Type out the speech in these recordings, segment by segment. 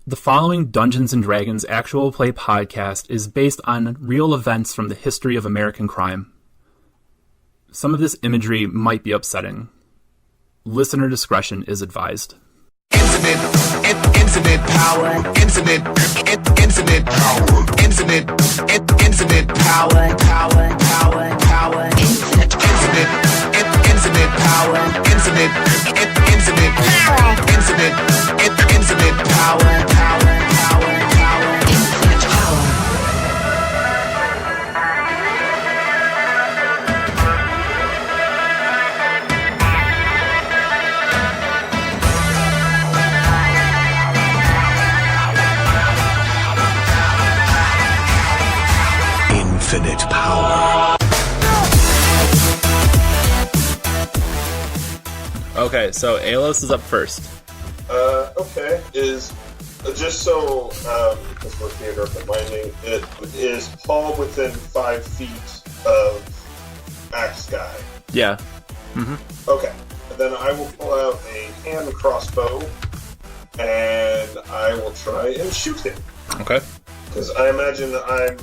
The following Dungeons & Dragons Actual Play podcast is based on real events from the history of American crime. Some of this imagery might be upsetting. Listener discretion is advised. Infinite power, infinite power, infinite power, infinite power, infinite power. Infinite power. Okay, so Alos is up first. Okay, is just so because we're theater reminding, it is Paul within 5 feet of Axe Guy. Yeah. Okay, and then I will pull out a hand crossbow and I will try and shoot him. Okay. Because I imagine I'm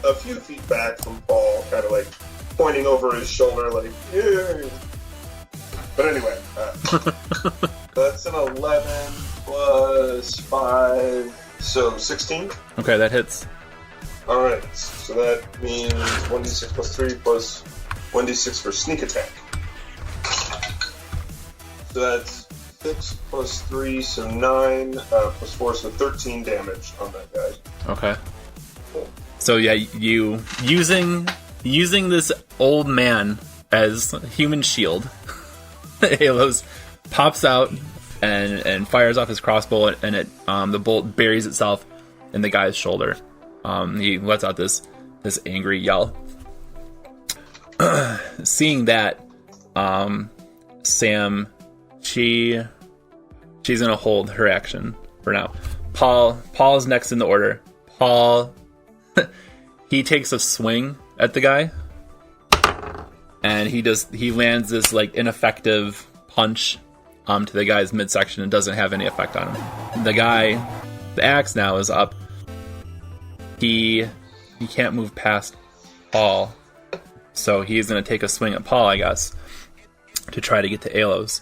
a few feet back from Paul, kind of like pointing over his shoulder, like, yeah. But anyway, that's an 11 plus 5, so 16. Okay, that hits. Alright, so that means 1d6 plus 3 plus 1d6 for sneak attack. So that's 6 plus 3, so 9, plus 4, so 13 damage on that guy. Okay. So yeah, you using this old man as human shield, Alos pops out and fires off his crossbow, and it the bolt buries itself in the guy's shoulder. He lets out this angry yell. Seeing that, Sam, she's gonna hold her action for now. Paul's next in the order. Paul, he takes a swing at the guy, and he lands this like ineffective punch to the guy's midsection and doesn't have any effect on him. The axe now is up. He can't move past Paul, so he's gonna take a swing at Paul, I guess, to try to get to Alos.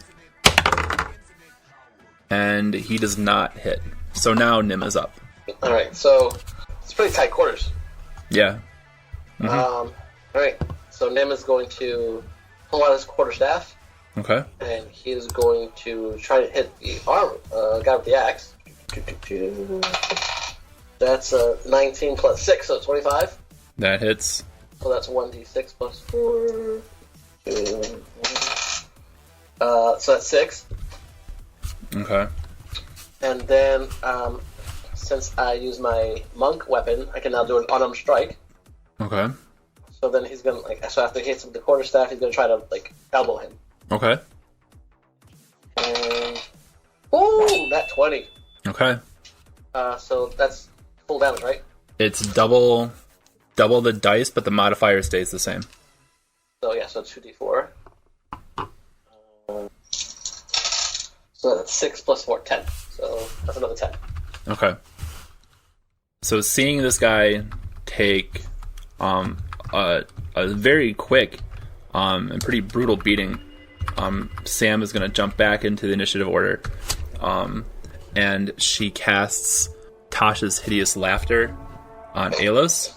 And he does not hit. So now Nim is up. Alright, so it's pretty tight quarters. Yeah. Alright, so Nim is going to pull out his quarterstaff. Okay. And he is going to try to hit the guy with the axe. That's 19 plus 6, so 25. That hits. So that's 1d6 plus 4. So that's 6. Okay. And then, since I use my monk weapon, I can now do an unarmed strike. Okay. So then he's gonna so after he hits him with the quarterstaff, he's gonna try to elbow him. Okay. And ooh, that 20. Okay. So that's full damage, right? It's double the dice, but the modifier stays the same. So yeah, so 2d4. So that's 6 plus 4, 10. So that's another 10. Okay. So seeing this guy take a very quick and pretty brutal beating, Sam is going to jump back into the initiative order, and she casts Tasha's Hideous Laughter on Alos.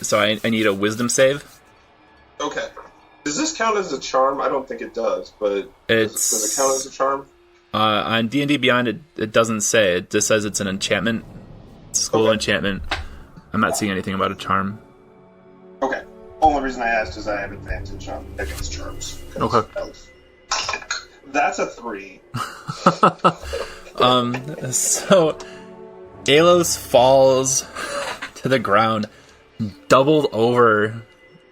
So I need a wisdom save. Okay. Does this count as a charm? I don't think it does, but does it count as a charm? On D&D Beyond, it doesn't say. It just says it's an enchantment. It's a school enchantment. I'm not seeing anything about a charm. Okay. Only reason I asked is I have advantage on against charms. Okay. That's a 3. So Alos falls to the ground, doubled over,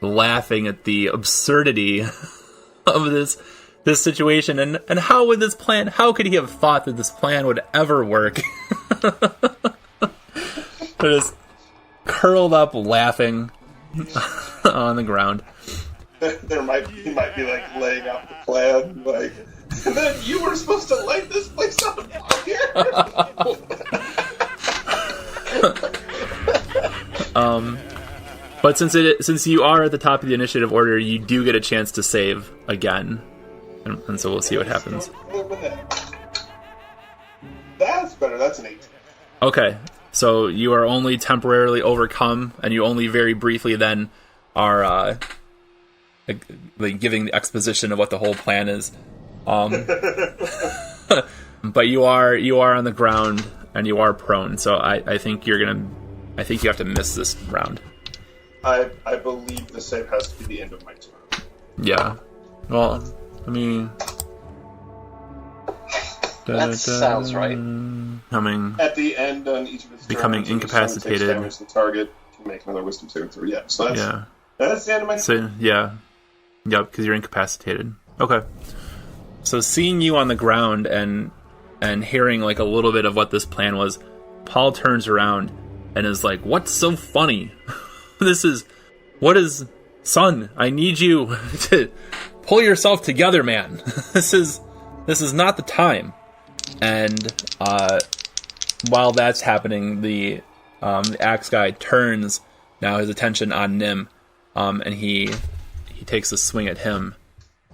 laughing at the absurdity of this situation, and how could he have thought that this plan would ever work? Just curled up laughing on the ground. He might be laying out the plan, and then you were supposed to light this place on fire. But since you are at the top of the initiative order, you do get a chance to save again, and so we'll see what happens. That's better. That's an 18. Okay, so you are only temporarily overcome, and you only very briefly then are like giving the exposition of what the whole plan is. But you are on the ground and you are prone, so I think you have to miss this round. I believe the save has to be the end of my turn. Yeah. Well, I mean, That sounds right. Coming At the end on each of its Becoming turns, each incapacitated. takes damage, the target can make another wisdom saving throw. Yeah, so yeah. that's the end of my turn. So yeah, yep, because you're incapacitated. Okay. So seeing you on the ground and hearing like a little bit of what this plan was, Paul turns around and is like, "What's so funny? Son? I need you to pull yourself together, man. This is not the time." And while that's happening, the axe guy turns now his attention on Nim, and he takes a swing at him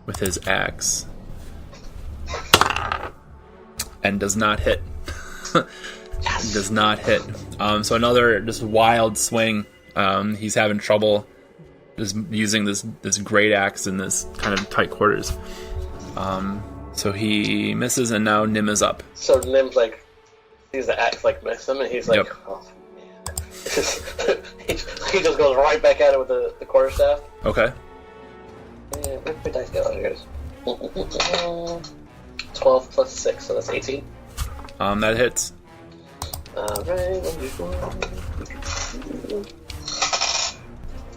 with his axe. And does not hit. Does not hit. So another just wild swing. He's having trouble just using this great axe in this kind of tight quarters. So he misses, and now Nim is up. So Nim's like, sees the axe like miss him, and he's like, Yep. oh man. he just goes right back at it with the quarterstaff. Okay. Yeah, where'd my dice go? Here it goes. 12 plus 6, so that's 18. That hits. Alright,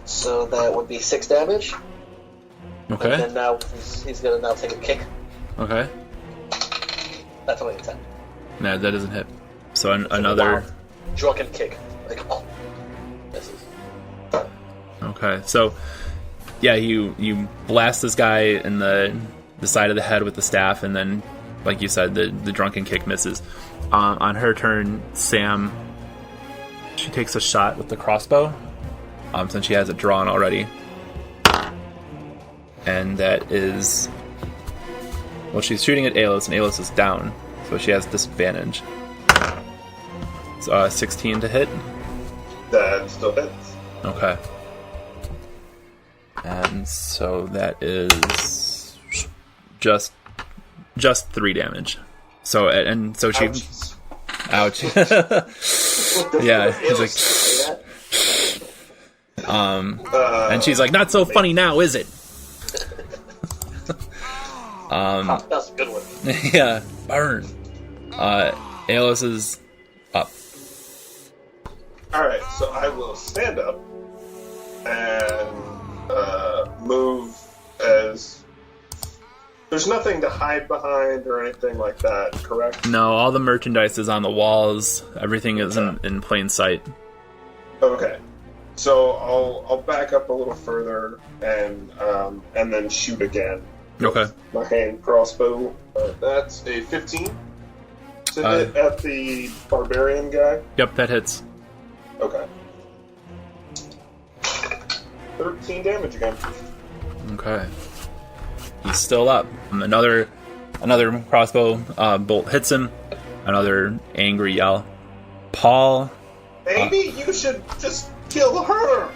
so that would be 6 damage. Okay. And then now he's gonna now take a kick. Okay. That's only a 10. Nah, that doesn't hit. So another. Wild, drunken kick. Like, oh. Misses. Okay, so yeah, you blast this guy in the side of the head with the staff, and then, like you said, the drunken kick misses. On her turn, Sam, she takes a shot with the crossbow, since she has it drawn already, and that is, well, she's shooting at Aeolus, and Aeolus is down, so she has disadvantage. So 16 to hit. That still hits. Okay. And so that is just 3 damage. So she ouch. Yeah, he's like and she's like, "Not so funny now, is it?" That's a good one. Yeah, burn. Aeolus is up. Alright, so I will stand up and move as... There's nothing to hide behind or anything like that, correct? No, all the merchandise is on the walls. Everything is in plain sight. Okay. So I'll back up a little further and then shoot again. Okay. My hand crossbow. That's a 15 to hit at the barbarian guy. Yep, that hits. Okay. 13 damage again. Okay. He's still up. Another crossbow bolt hits him. Another angry yell. Paul. Maybe you should just kill her.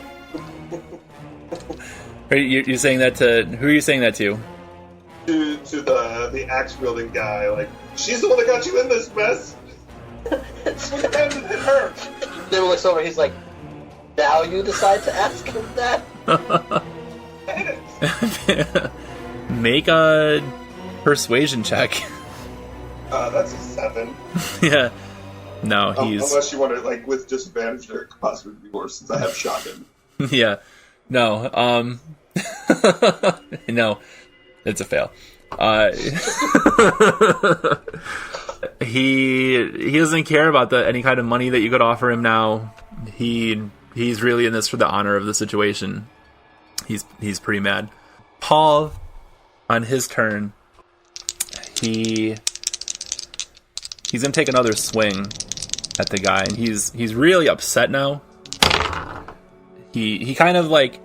You're saying that to who? Are you saying that to? To the axe wielding guy. Like, she's the one that got you in this mess. Swing hand and hit her. Nim looks over. He's like, now you decide to ask him that? Hit it. Make a persuasion check. That's a 7. Yeah. No, he's... Unless you want to, like, with disadvantage, there could possibly be worse, since I have shotgun. Yeah. No, no. It's a fail. He doesn't care about any kind of money that you could offer him now. He's really in this for the honor of the situation. He's pretty mad. Paul, on his turn, he's gonna take another swing at the guy, and he's really upset now. he kind of like,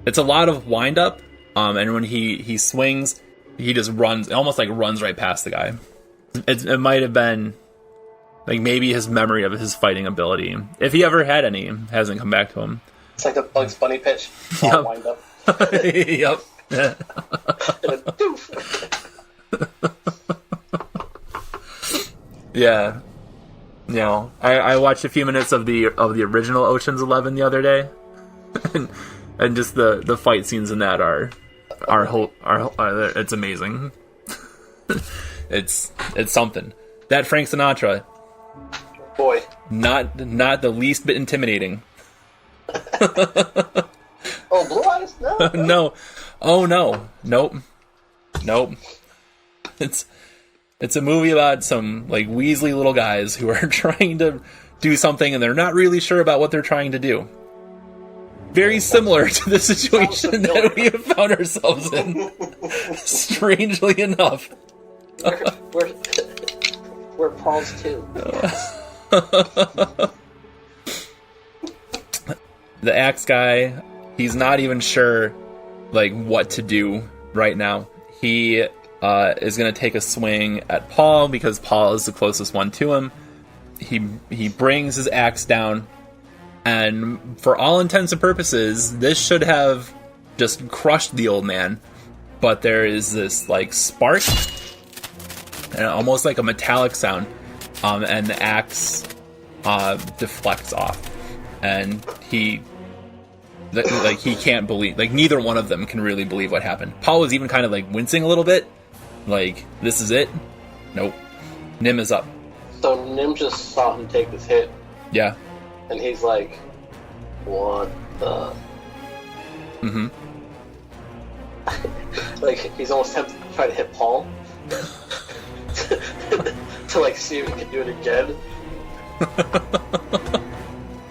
it's a lot of wind up, and when he swings, he just runs, almost like runs right past the guy. It might have been like maybe his memory of his fighting ability, if he ever had any, hasn't come back to him. It's like the Bugs Bunny pitch. All wind up. Yep. And a doof. Yeah. You know, I watched a few minutes of the original Ocean's 11 the other day, and just the fight scenes in that are it's amazing. It's something. That Frank Sinatra, Boy. not the least bit intimidating. Oh, Blue Eyes? No. No. Oh no. Nope. It's a movie about some like Weasley little guys who are trying to do something and they're not really sure about what they're trying to do. Very similar to the situation that we have found ourselves in. Strangely enough. We're Paul's too. The axe guy, he's not even sure like what to do right now. He is going to take a swing at Paul because Paul is the closest one to him. He brings his axe down, and for all intents and purposes, this should have just crushed the old man. But there is this like spark, and almost like a metallic sound, and the axe deflects off, and he can't believe, like neither one of them can really believe what happened. Paul was even kind of like wincing a little bit, like this is it. Nope. Nim is up. So Nim just saw him take this hit, Yeah. and he's like, "What the?" Mm-hmm. Like he's almost tempted to try to hit Paul to like see if he can do it again,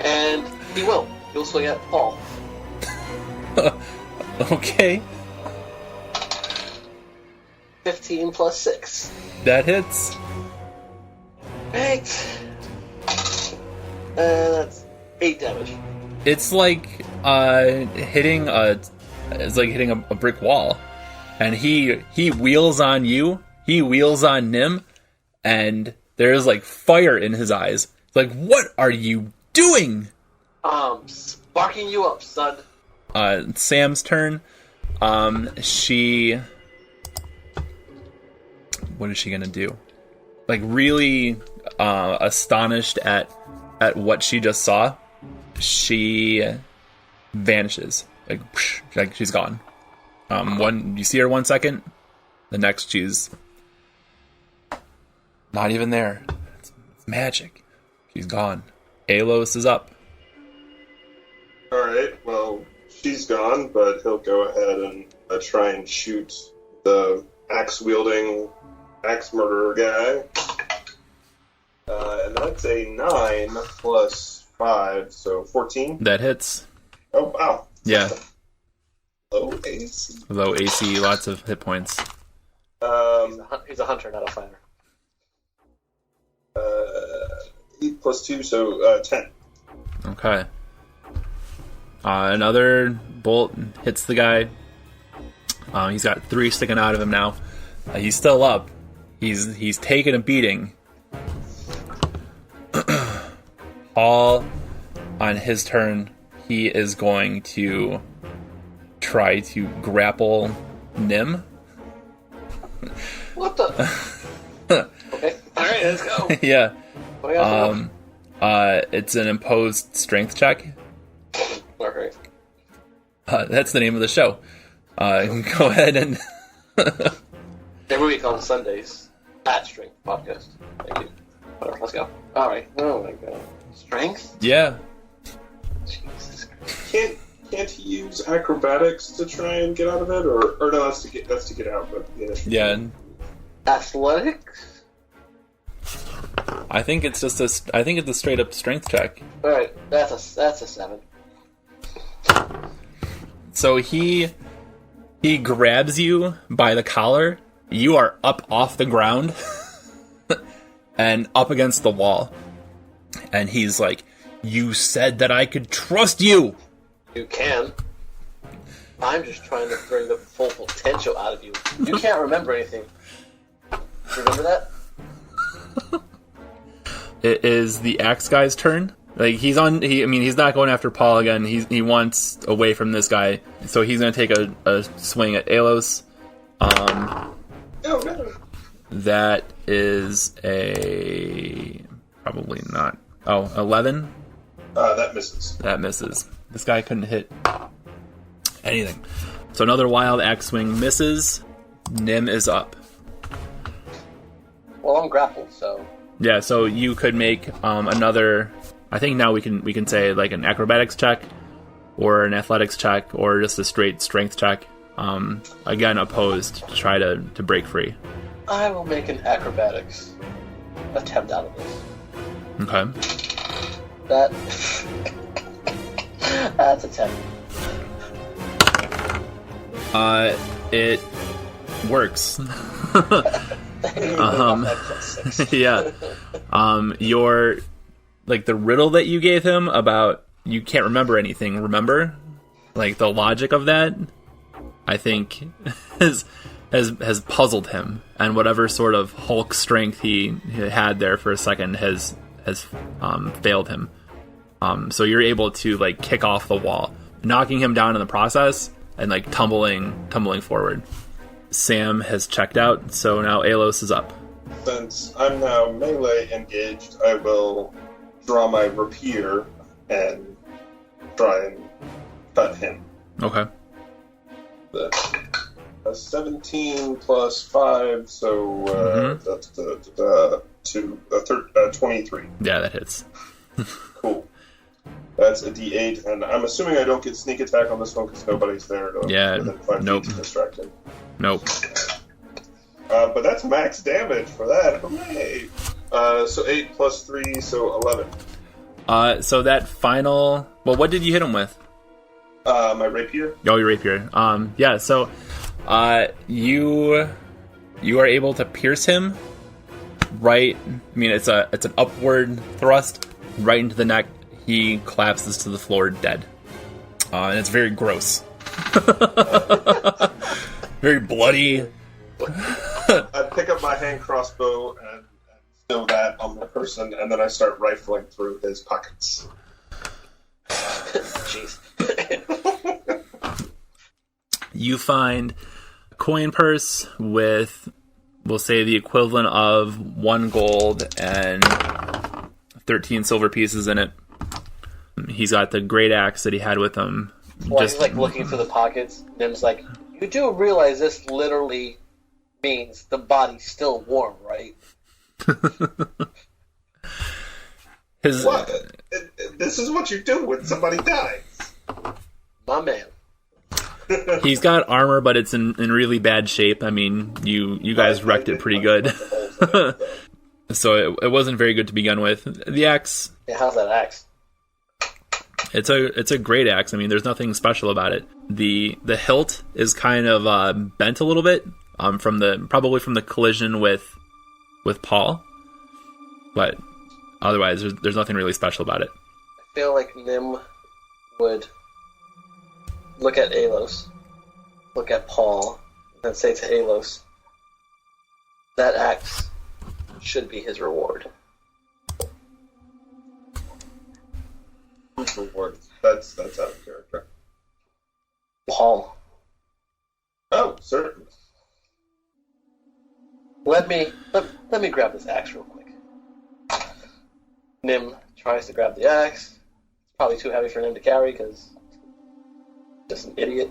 and he will. He'll swing at Paul. Okay. 15 plus 6. That hits. Right. And that's 8 damage. It's like hitting a brick wall, and he wheels on you. He wheels on Nim, and there's like fire in his eyes. It's like, what are you doing? Sparking you up, son. Sam's turn. What is she gonna do? Like really astonished at what she just saw, she vanishes. Like she's gone. You see her 1 second, the next she's not even there. It's magic. She's gone. Alos is up. Alright, well, she's gone, but he'll go ahead and try and shoot the axe-wielding, axe-murderer guy. And that's a 9 plus 5, so 14. That hits. Oh, wow. Yeah. Low AC. Low AC, lots of hit points. He's a hunter, not a fighter. 8 plus 2, so 10. Okay. Another bolt hits the guy. He's got 3 sticking out of him now. He's still up. He's taking a beating. Paul, on his turn, he is going to try to grapple Nim. What the? Okay. Alright, let's go. Yeah. What do you got for It's an imposed strength check. Okay. That's the name of the show. Go ahead and... Maybe we call it Sundays. At Strength Podcast. Thank you. Whatever, let's go. Alright. Oh my god. Strength? Yeah. Jesus Christ. Can't he use acrobatics to try and get out of it, or no? That's to get out. But Yeah. Athletics? I think it's just a straight up strength check. Alright, that's a 7. So he grabs you by the collar. You are up off the ground and up against the wall. And he's like You said that I could trust you! You can. I'm just trying to bring the full potential out of you. You can't remember anything. Remember that? It is the axe guy's turn. Like, he's not going after Paul again. He wants away from this guy. So he's going to take a swing at Alos. Oh, no. That is probably not. Oh, 11? That misses. That misses. This guy couldn't hit anything. So another wild axe swing misses. Nim is up. Well, I'm grappled, so... Yeah, so you could make another... I think now we can say like an acrobatics check or an athletics check or just a straight strength check. Again, opposed to try to break free. I will make an acrobatics attempt out of this. Okay. That's a 10. It works. Yeah. Your like the riddle that you gave him about you can't remember anything, remember? Like the logic of that, I think has puzzled him, and whatever sort of Hulk strength he had there for a second has failed him. So you're able to like kick off the wall, knocking him down in the process and like tumbling forward. Sam has checked out, so now Alos is up. Since I'm now melee engaged, I will draw my rapier and try and cut him. Okay. That's a 17 plus 5, so that's 23. Yeah, that hits. Cool. That's a D8, and I'm assuming I don't get sneak attack on this one because nobody's there to within 5 nope. feet to distract him. Nope. But that's max damage for that. Hooray! So 8 plus 3, so 11. So that final... Well, what did you hit him with? My rapier. Oh, your rapier. Yeah, so you are able to pierce him right... I mean, it's an upward thrust right into the neck. He collapses to the floor dead. And it's very gross. Very bloody. I pick up my hand crossbow and stow that on the person, and then I start rifling through his pockets. Jeez. You find a coin purse with, we'll say, the equivalent of 1 gold and 13 silver pieces in it. He's got the great axe that he had with him. While he's like looking through the pockets, Nim's like, you do realize this literally means the body's still warm, right? What? This is what you do when somebody dies. My man. He's got armor, but it's in really bad shape. I mean, you guys wrecked it pretty good. So it wasn't very good to begin with. The axe... Yeah, how's that axe? It's a great axe. I mean, there's nothing special about it. The hilt is kind of bent a little bit probably from the collision with Paul, but otherwise there's nothing really special about it. I feel like Nim would look at Alos, look at Paul, and then say to Alos, that axe should be his reward. Reward. That's out of character. Paul. Oh, certainly. Let me grab this axe real quick. Nim tries to grab the axe. It's probably too heavy for Nim to carry because just an idiot.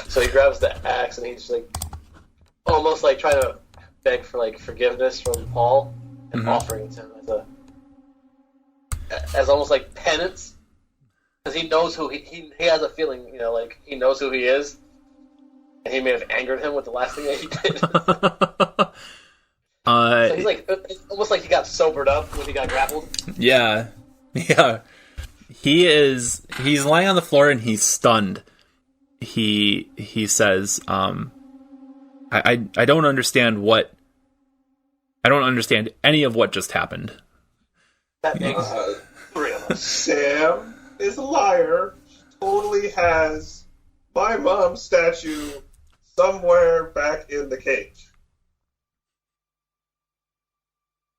So he grabs the axe and he's like almost like trying to beg for like forgiveness from Paul and offering it to him as almost like penance, because he knows who he has a feeling, like he knows who he is, and he may have angered him with the last thing that he did. So he's like almost like he got sobered up when he got grappled. Yeah. He's lying on the floor and he's stunned. He says, I don't understand any of what just happened. That makes Three of us. Sam is a liar. She totally has my mom's statue somewhere back in the cage.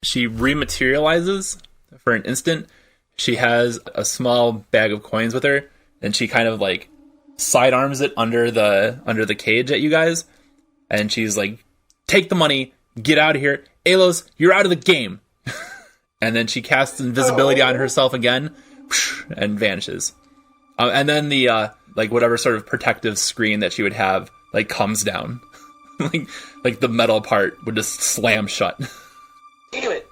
She rematerializes for an instant. She has a small bag of coins with her, and she kind of like sidearms it under the cage at you guys, and she's like, "Take the money, get out of here, Alos, you're out of the game." And then she casts invisibility on herself again, and vanishes. And then the like whatever sort of protective screen that she would have like comes down, like the metal part would just slam shut. Damn it.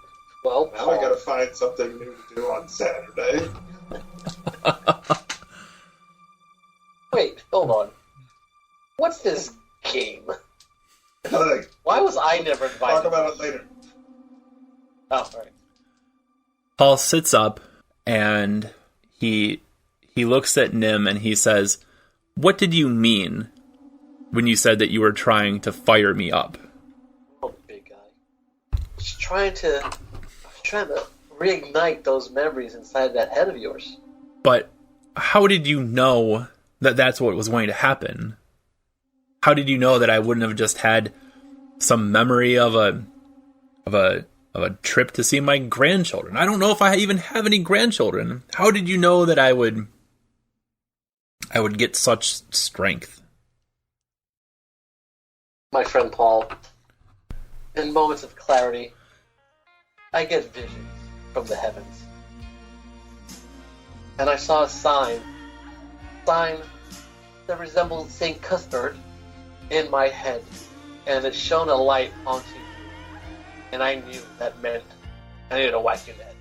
Well, Now I gotta find something new to do on Saturday. wait, hold on. What's this game? Like, Why was I never invited? talk about it later. Oh, alright. Paul sits up and he looks at Nim and he says, "What did you mean when you said that you were trying to fire me up?" Oh, big guy. Just trying to reignite those memories inside that head of yours. But how did you know that that's what was going to happen? How did you know that I wouldn't have just had some memory of a trip to see my grandchildren? I don't know if I even have any grandchildren. How did you know that I would get such strength? My friend Paul, in moments of clarity, I get visions from the heavens. And I saw a sign that resembled St. Cuthbert in my head, and it shone a light onto you. And I knew that meant I needed to whack you in the head.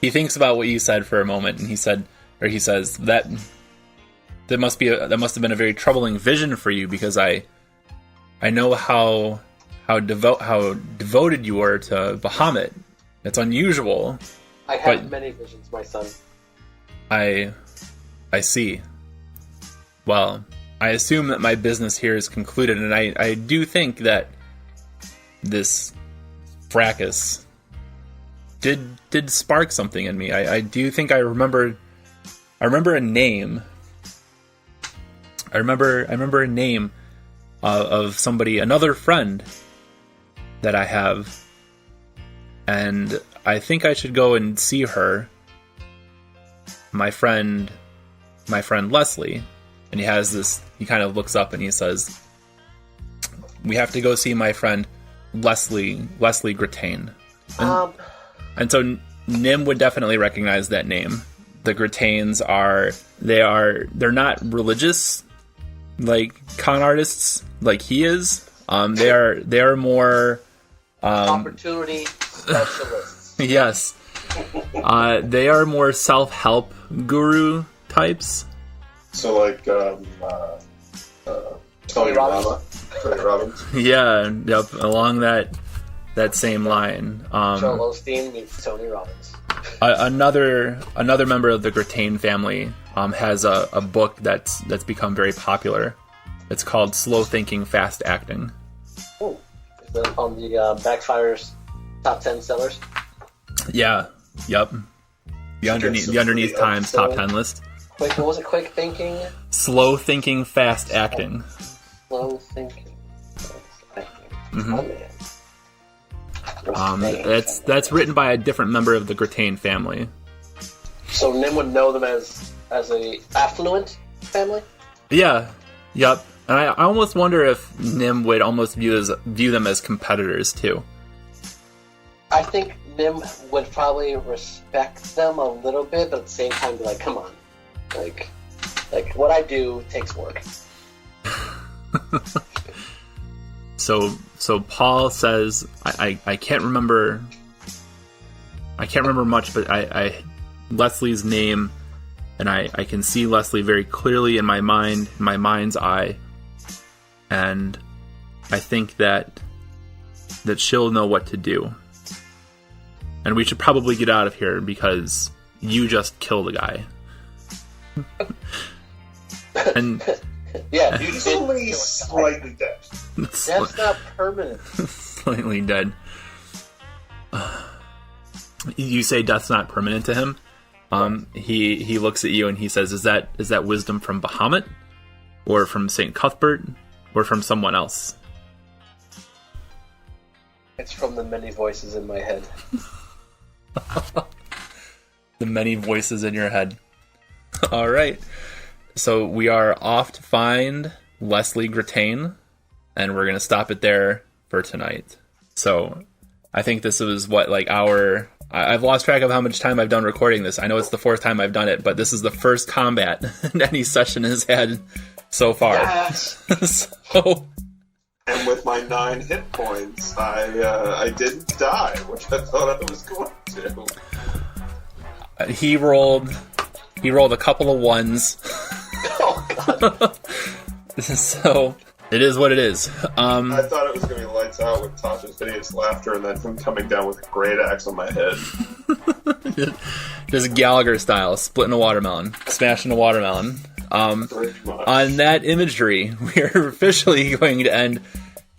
He thinks about what you said for a moment, and he says that must have been a very troubling vision for you, because I know how devoted you were to Bahamut. It's unusual. I have many visions, my son. I see. Well, I assume that my business here is concluded, and I do think that this fracas did spark something in me. I do think I remember a name. I remember a name of somebody, another friend that I have, and I think I should go and see her. My friend Leslie. And he has this, he kind of looks up and he says, "We have to go see my friend Leslie Grattain." And so Nim would definitely recognize that name. The Grattains they're not religious like con artists like he is. They are more Opportunity specialists. yes. They are more self-help guru types. So, like, Tony Robbins. Tony Robbins. Yeah, yep, along that same line. Joel Osteen meets Tony Robbins. Another member of the Grattain family has a book that's become very popular. It's called Slow Thinking, Fast Acting. Oh, is that on the Backfire's top 10 sellers? Yeah, yep. The underneath Times top 10 list. What was it? Quick thinking? Slow Thinking, Fast Acting. Slow thinking. Fast acting. Mm-hmm. Oh, man. That's written by a different member of the Grattain family. So Nim would know them as a affluent family? Yeah, yep. And I almost wonder if Nim would almost view them as competitors too. I think Nim would probably respect them a little bit, but at the same time be like, come on. Like what I do takes work. So Paul says, I can't remember much, but I Leslie's name, and I can see Leslie very clearly in my mind's eye, and I think that she'll know what to do, and we should probably get out of here because you just killed a guy. And yeah, He's only slightly dead. That's not permanent. slightly dead. You say death's not permanent to him. He looks at you and he says, "Is that wisdom from Bahamut, or from Saint Cuthbert, or from someone else?" It's from the many voices in my head. The many voices in your head. All right. So we are off to find Leslie Grattain, and we're going to stop it there for tonight. So I think this was I've lost track of how much time I've done recording this. I know it's the 4th time I've done it, but this is the first combat any session has had so far. Yes. So... And with my 9 hit points, I didn't die, which I thought I was going to. He rolled a couple of 1s. Oh, God. So it is what it is. I thought it was going to be lights out with Tasha's hideous laughter and then him coming down with a great axe on my head. Just Gallagher style, splitting a watermelon, smashing a watermelon. On that imagery, we are officially going to end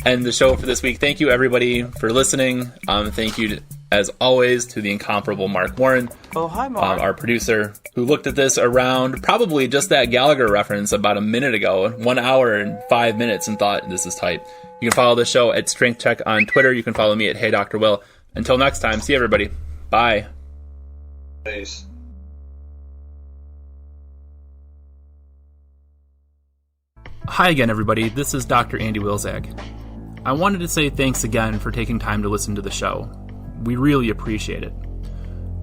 the show for this week. Thank you, everybody, for listening. Thank you, as always, to the incomparable Mark Warren. Oh, hi, Mark. Our producer, who looked at this around probably just that Gallagher reference about a minute ago, 1 hour and 5 minutes, and thought, this is tight. You can follow the show at Strength Check on Twitter. You can follow me at Hey Dr. Will. Until next time, see everybody. Bye. Peace. Hi again, everybody. This is Dr. Andy Wilczak. I wanted to say thanks again for taking time to listen to the show. We really appreciate it.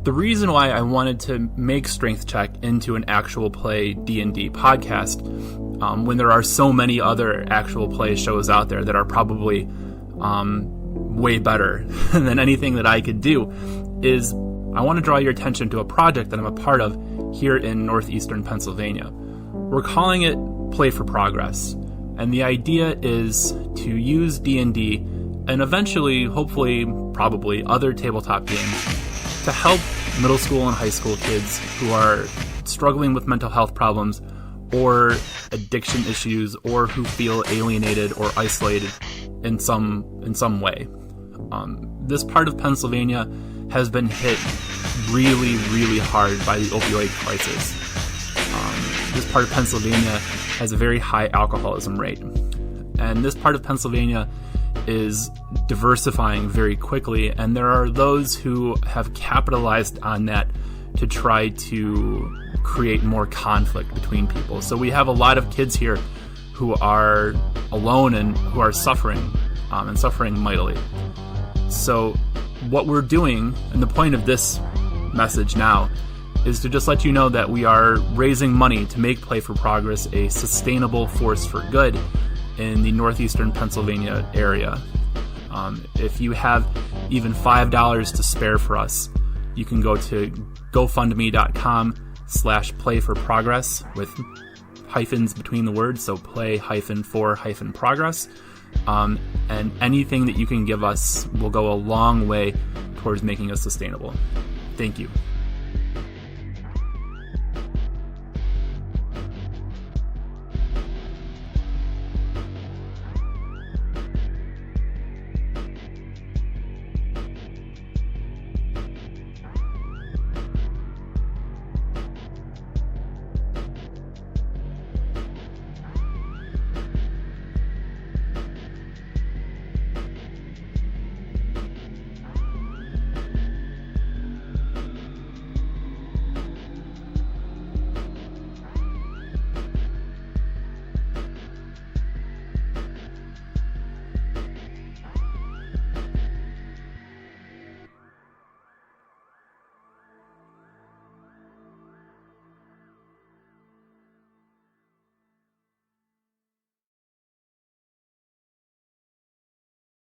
The reason why I wanted to make Strength Check into an Actual Play D&D podcast, when there are so many other Actual Play shows out there that are probably way better than anything that I could do, is I want to draw your attention to a project that I'm a part of here in northeastern Pennsylvania. We're calling it Play for Progress, and the idea is to use D&D and eventually, hopefully, probably other tabletop games to help middle school and high school kids who are struggling with mental health problems or addiction issues, or who feel alienated or isolated in some way. This part of Pennsylvania has been hit really, really hard by the opioid crisis. This part of Pennsylvania has a very high alcoholism rate. And this part of Pennsylvania is diversifying very quickly, and there are those who have capitalized on that to try to create more conflict between people. So we have a lot of kids here who are alone and who are suffering, and suffering mightily. So what we're doing, and the point of this message now, is to just let you know that we are raising money to make Play for Progress a sustainable force for good in the northeastern Pennsylvania area. If you have even $5 to spare for us, you can go to GoFundMe.com/playforprogress with hyphens between the words, so play-for-progress. And anything that you can give us will go a long way towards making us sustainable. Thank you.